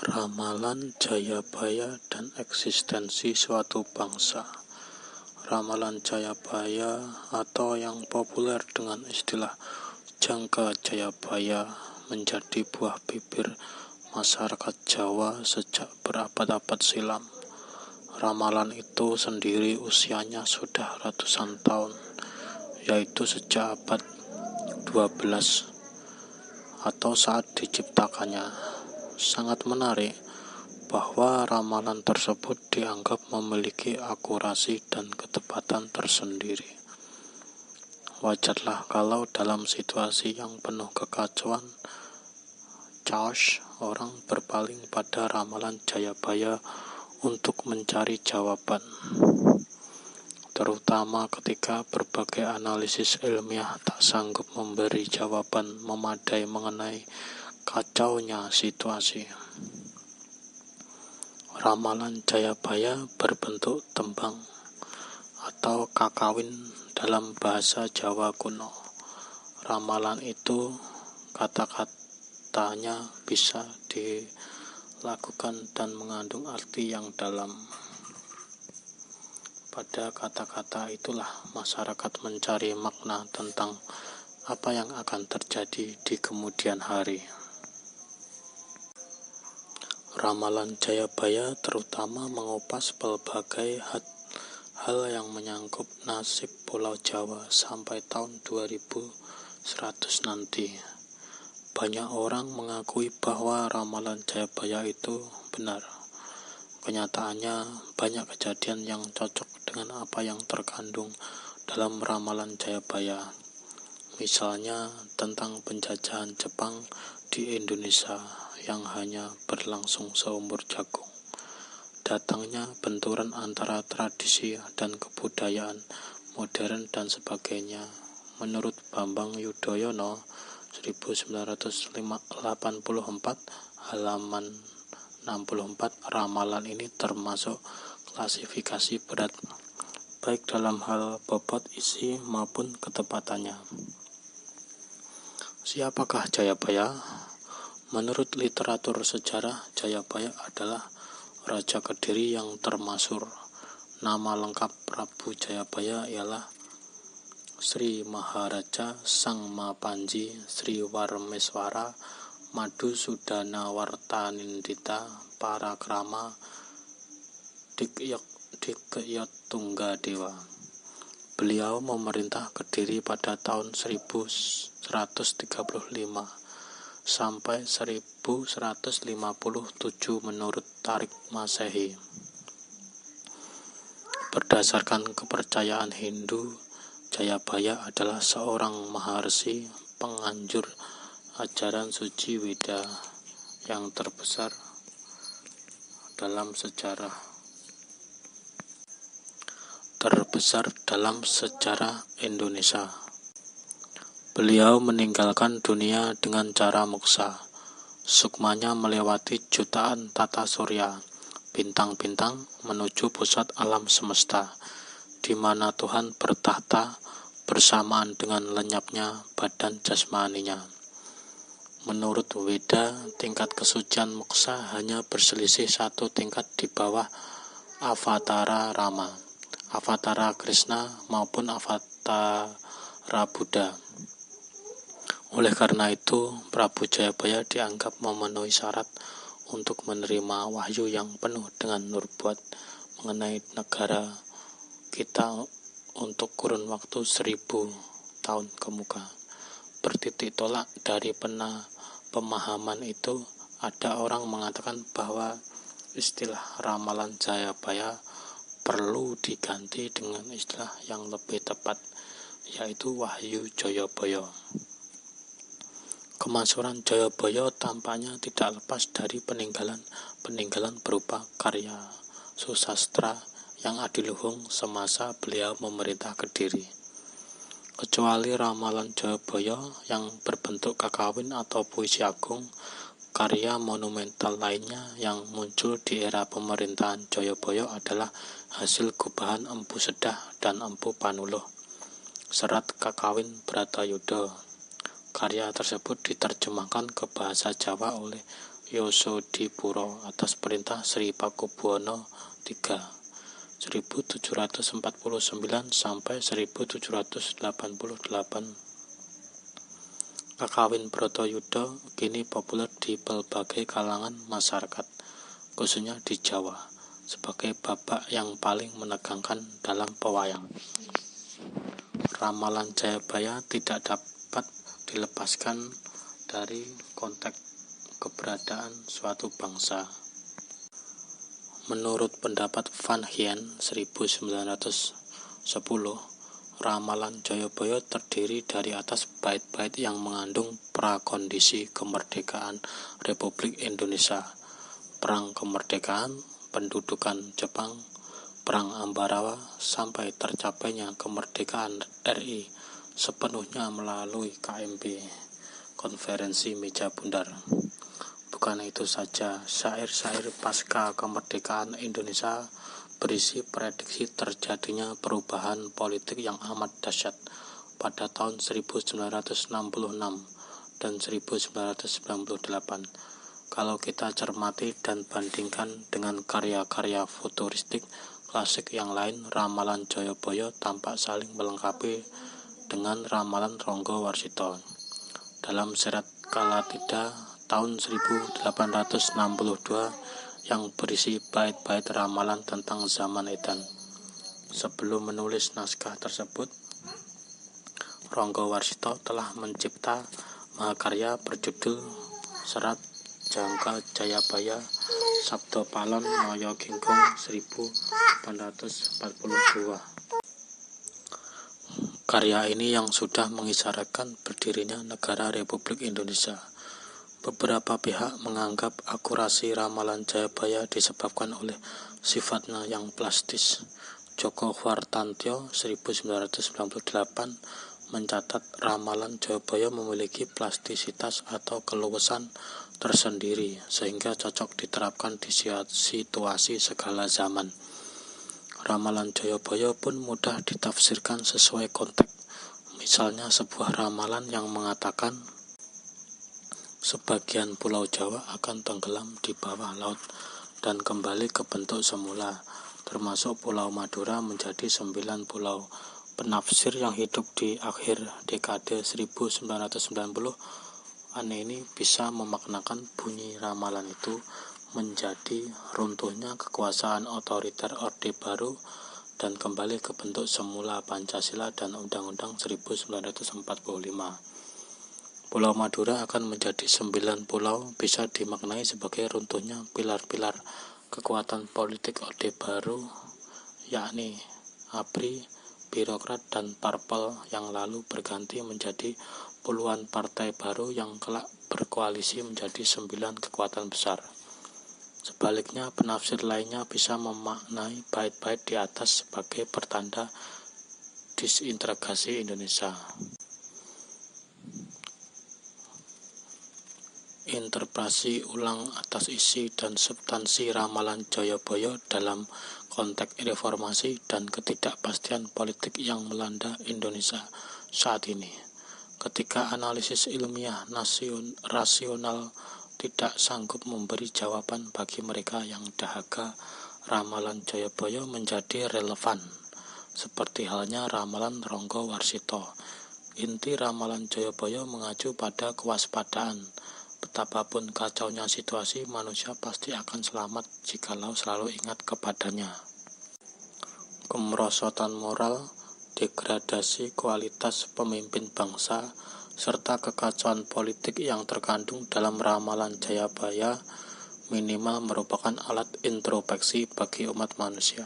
Ramalan Jayabaya dan eksistensi suatu bangsa. Ramalan Jayabaya atau yang populer dengan istilah Jangka Jayabaya menjadi buah bibir masyarakat Jawa sejak berabad-abad silam. Ramalan itu sendiri usianya sudah ratusan tahun, yaitu sejak abad 12 atau saat diciptakannya. Sangat menarik bahwa ramalan tersebut dianggap memiliki akurasi dan ketepatan tersendiri. Wajarlah kalau dalam situasi yang penuh kekacauan, chaos, orang berpaling pada ramalan Jayabaya untuk mencari jawaban. Terutama ketika berbagai analisis ilmiah tak sanggup memberi jawaban memadai mengenai kacaunya situasi. Ramalan Jayabaya berbentuk tembang atau kakawin dalam bahasa Jawa kuno. Ramalan itu kata-katanya bisa dilakukan dan mengandung arti yang dalam. Pada kata-kata itulah masyarakat mencari makna tentang apa yang akan terjadi di kemudian hari. Ramalan Jayabaya terutama mengupas berbagai hal yang menyangkut nasib Pulau Jawa sampai tahun 2100 nanti. Banyak orang mengakui bahwa ramalan Jayabaya itu benar. Kenyataannya banyak kejadian yang cocok dengan apa yang terkandung dalam ramalan Jayabaya. Misalnya tentang penjajahan Jepang di Indonesia yang hanya berlangsung seumur jagung. Datangnya benturan antara tradisi dan kebudayaan modern dan sebagainya. Menurut Bambang Yudhoyono 1984 halaman 64, ramalan ini termasuk klasifikasi berat, baik dalam hal bobot isi maupun ketepatannya. Siapakah Jayabaya? Menurut literatur sejarah, Jayabaya adalah Raja Kediri yang termasyhur. Nama lengkap Prabu Jayabaya ialah Sri Maharaja Sang Mapanji Sri Warmeswara Madu Sudana Wartanindita Parakrama Dikyot Tunggadewa. Beliau memerintah Kediri pada tahun 1135 sampai 1157 menurut Tarik Masehi. Berdasarkan kepercayaan Hindu, Jayabaya adalah seorang maharsi penganjur ajaran suci Weda yang terbesar dalam sejarah Indonesia. Beliau meninggalkan dunia dengan cara moksa. Sukmanya melewati jutaan tata surya, bintang-bintang menuju pusat alam semesta, di mana Tuhan bertahta bersamaan dengan lenyapnya badan jasmaninya. Menurut Weda, tingkat kesucian moksa hanya berselisih satu tingkat di bawah Avatara Rama, Avatara Krishna maupun Avatara Buddha. Oleh karena itu, Prabu Jayabaya dianggap memenuhi syarat untuk menerima wahyu yang penuh dengan nubuat mengenai negara kita untuk kurun waktu 1000 tahun kemuka. Bertitik tolak dari pemahaman itu, ada orang mengatakan bahwa istilah ramalan Jayabaya perlu diganti dengan istilah yang lebih tepat, yaitu Wahyu Jayabaya. Kemasyhuran Jayabaya tampaknya tidak lepas dari peninggalan berupa karya susastra yang adiluhung semasa beliau memerintah Kediri. Kecuali ramalan Jayabaya yang berbentuk kakawin atau puisi agung, karya monumental lainnya yang muncul di era pemerintahan Jayabaya adalah hasil gubahan Empu Sedah dan Empu Panuluh, serat kakawin Bratayuda. Karya tersebut diterjemahkan ke bahasa Jawa oleh Yosodipuro atas perintah Sri Pakubuwono III 1749 sampai 1788. Kakawin Bratayuda kini populer di berbagai kalangan masyarakat, khususnya di Jawa, sebagai babak yang paling menegangkan dalam pewayang. Ramalan Jayabaya tidak dapat dilepaskan dari konteks keberadaan suatu bangsa. Menurut pendapat Van Hien 1910, ramalan Jayabaya terdiri dari atas bait-bait yang mengandung prakondisi kemerdekaan Republik Indonesia, perang kemerdekaan, pendudukan Jepang, perang Ambarawa, sampai tercapainya kemerdekaan RI sepenuhnya melalui KMB, Konferensi Meja Bundar. Bukan itu saja, syair-syair pasca kemerdekaan Indonesia berisi prediksi terjadinya perubahan politik yang amat dahsyat pada tahun 1966 dan 1998. Kalau kita cermati dan bandingkan dengan karya-karya futuristik klasik yang lain, ramalan Jayabaya tampak saling melengkapi dengan ramalan Ronggo Warsito. Dalam Serat Kalatida tahun 1862 yang berisi bait-bait ramalan tentang zaman edan. Sebelum menulis naskah tersebut, Ronggo Warsito telah mencipta mahakarya berjudul Serat Jangka Jayabaya Sabda Palon Naya Ginggung 1842. Karya ini yang sudah mengisyaratkan berdirinya negara Republik Indonesia. Beberapa pihak menganggap akurasi ramalan Jayabaya disebabkan oleh sifatnya yang plastis. Djoko Wartantyo 1998 mencatat ramalan Jayabaya memiliki plastisitas atau keluasan tersendiri sehingga cocok diterapkan di situasi segala zaman. Ramalan Jayabaya pun mudah ditafsirkan sesuai konteks. Misalnya sebuah ramalan yang mengatakan sebagian pulau Jawa akan tenggelam di bawah laut dan kembali ke bentuk semula, termasuk Pulau Madura menjadi 9 pulau. Penafsir yang hidup di akhir dekade 1990 ini bisa memaknakan bunyi ramalan itu menjadi runtuhnya kekuasaan otoriter Orde Baru dan kembali ke bentuk semula Pancasila dan Undang-Undang 1945. Pulau Madura akan menjadi 9 pulau bisa dimaknai sebagai runtuhnya pilar-pilar kekuatan politik Orde Baru, yakni ABRI, birokrat dan parpol yang lalu berganti menjadi puluhan partai baru yang kelak berkoalisi menjadi 9 kekuatan besar. Sebaliknya, penafsir lainnya bisa memaknai bait-bait di atas sebagai pertanda disintegrasi Indonesia. Interpretasi ulang atas isi dan substansi ramalan Jayabaya dalam konteks reformasi dan ketidakpastian politik yang melanda Indonesia saat ini. Ketika analisis ilmiah rasional tidak sanggup memberi jawaban bagi mereka yang dahaga, ramalan Jayabaya menjadi relevan, seperti halnya ramalan Ronggo Warsito. Inti ramalan Jayabaya mengacu pada kewaspadaan. Betapapun kacaunya situasi, manusia pasti akan selamat jikalau selalu ingat kepadanya. Kemerosotan moral, degradasi kualitas pemimpin bangsa, serta kekacauan politik yang terkandung dalam ramalan Jayabaya minimal merupakan alat introspeksi bagi umat manusia.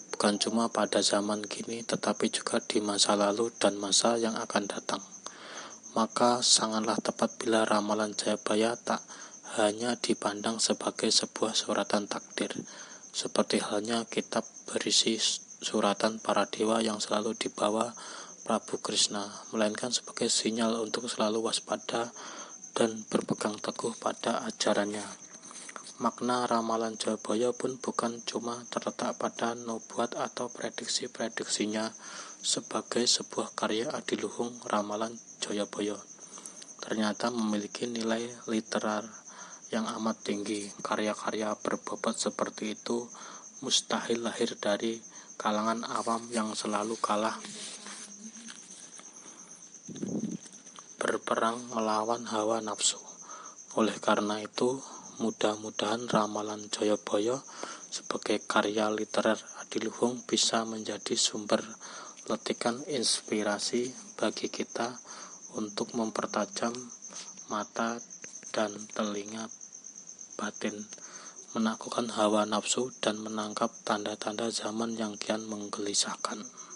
Bukan cuma pada zaman kini, tetapi juga di masa lalu dan masa yang akan datang. Maka sangatlah tepat bila ramalan Jayabaya tak hanya dipandang sebagai sebuah suratan takdir, seperti halnya kitab berisi suratan para dewa yang selalu dibawa Prabu Krishna, melainkan sebagai sinyal untuk selalu waspada dan berpegang teguh pada ajarannya. Makna ramalan Jayabaya pun bukan cuma terletak pada nubuat atau prediksi-prediksinya sebagai sebuah karya adiluhung. Ramalan Jayabaya ternyata memiliki nilai literar yang amat tinggi. Karya-karya berbobot seperti itu mustahil lahir dari kalangan awam yang selalu kalah berperang melawan hawa nafsu. Oleh karena itu, mudah-mudahan ramalan Jayabaya sebagai karya literer adiluhung bisa menjadi sumber letikan inspirasi bagi kita untuk mempertajam mata dan telinga batin, menaklukkan hawa nafsu dan menangkap tanda-tanda zaman yang kian menggelisahkan.